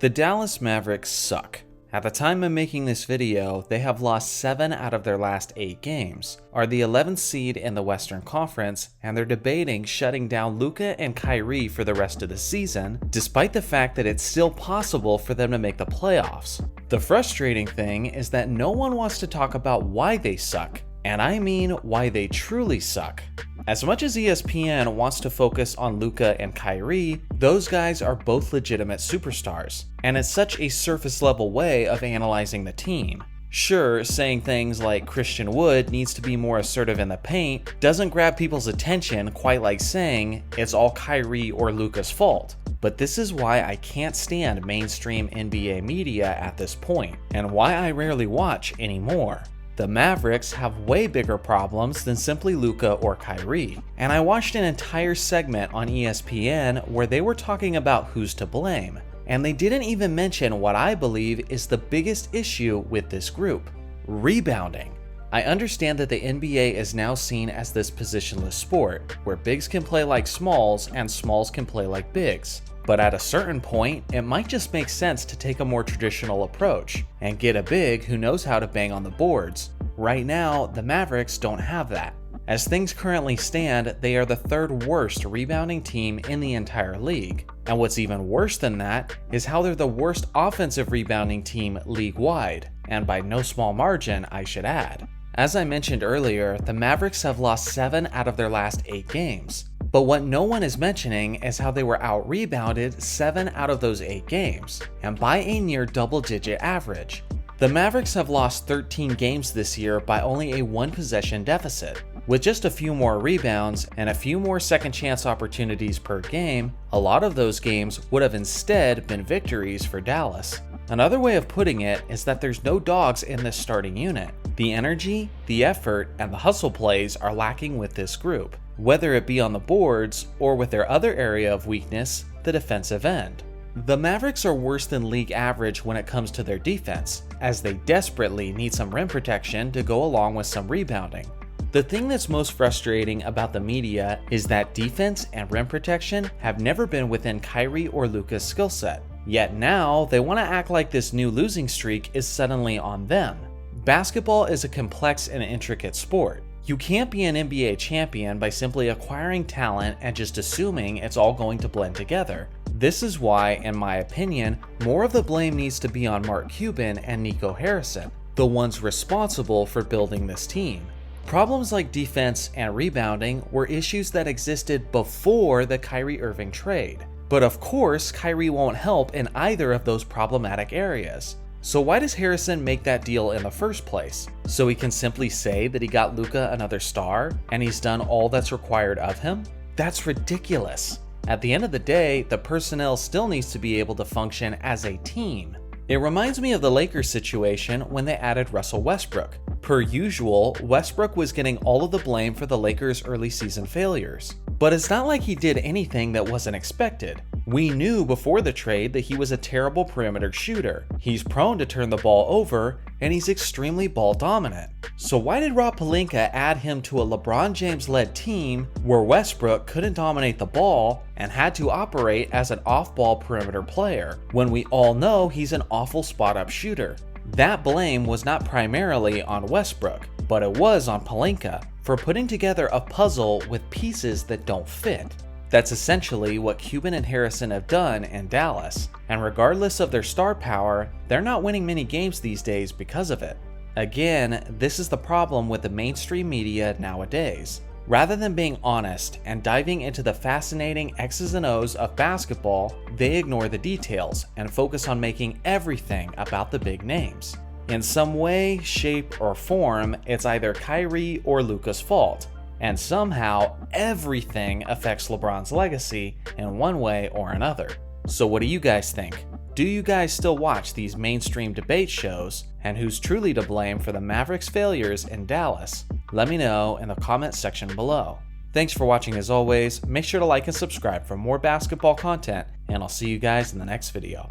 The Dallas Mavericks suck. At the time of making this video, they have lost 7 out of their last 8 games, are the 11th seed in the Western Conference, and they're debating shutting down Luka and Kyrie for the rest of the season, despite the fact that it's still possible for them to make the playoffs. The frustrating thing is that no one wants to talk about why they suck, and I mean why they truly suck. As much as ESPN wants to focus on Luka and Kyrie, those guys are both legitimate superstars, and it's such a surface level way of analyzing the team. Sure, saying things like Christian Wood needs to be more assertive in the paint doesn't grab people's attention quite like saying it's all Kyrie or Luka's fault. But this is why I can't stand mainstream NBA media at this point, and why I rarely watch anymore. The Mavericks have way bigger problems than simply Luka or Kyrie, and I watched an entire segment on ESPN where they were talking about who's to blame, and they didn't even mention what I believe is the biggest issue with this group: rebounding. I understand that the NBA is now seen as this positionless sport, where bigs can play like smalls and smalls can play like bigs. But at a certain point, it might just make sense to take a more traditional approach and get a big who knows how to bang on the boards. Right now, the Mavericks don't have that. As things currently stand, they are the 3rd worst rebounding team in the entire league. And what's even worse than that is how they're the worst offensive rebounding team league-wide, and by no small margin, I should add. As I mentioned earlier, the Mavericks have lost 7 out of their last 8 games. But what no one is mentioning is how they were out-rebounded 7 out of those 8 games, and by a near double-digit average. The Mavericks have lost 13 games this year by only a 1-possession deficit. With just a few more rebounds and a few more second-chance opportunities per game, a lot of those games would have instead been victories for Dallas. Another way of putting it is that there's no dogs in this starting unit. The energy, the effort, and the hustle plays are lacking with this group, whether it be on the boards or with their other area of weakness, the defensive end. The Mavericks are worse than league average when it comes to their defense, as they desperately need some rim protection to go along with some rebounding. The thing that's most frustrating about the media is that defense and rim protection have never been within Kyrie or Luka's skill set. Yet now, they want to act like this new losing streak is suddenly on them. Basketball is a complex and intricate sport. You can't be an NBA champion by simply acquiring talent and just assuming it's all going to blend together. This is why, in my opinion, more of the blame needs to be on Mark Cuban and Nico Harrison, the ones responsible for building this team. Problems like defense and rebounding were issues that existed before the Kyrie Irving trade. But of course, Kyrie won't help in either of those problematic areas. So why does Harrison make that deal in the first place? So he can simply say that he got Luka another star and he's done all that's required of him? That's ridiculous. At the end of the day, the personnel still needs to be able to function as a team. It reminds me of the Lakers situation when they added Russell Westbrook. Per usual, Westbrook was getting all of the blame for the Lakers' early season failures. But it's not like he did anything that wasn't expected. We knew before the trade that he was a terrible perimeter shooter. He's prone to turn the ball over, and he's extremely ball dominant. So why did Rob Pelinka add him to a LeBron James-led team where Westbrook couldn't dominate the ball and had to operate as an off-ball perimeter player, when we all know he's an awful spot-up shooter? That blame was not primarily on Westbrook, but it was on Pelinka for putting together a puzzle with pieces that don't fit. That's essentially what Cuban and Harrison have done in Dallas, and regardless of their star power, they're not winning many games these days because of it. Again, this is the problem with the mainstream media nowadays. Rather than being honest and diving into the fascinating X's and O's of basketball, they ignore the details and focus on making everything about the big names. In some way, shape, or form, it's either Kyrie or Luka's fault, and somehow everything affects LeBron's legacy in one way or another. So what do you guys think? Do you guys still watch these mainstream debate shows? And who's truly to blame for the Mavericks' failures in Dallas? Let me know in the comments section below. Thanks for watching as always. Make sure to like and subscribe for more basketball content, and I'll see you guys in the next video.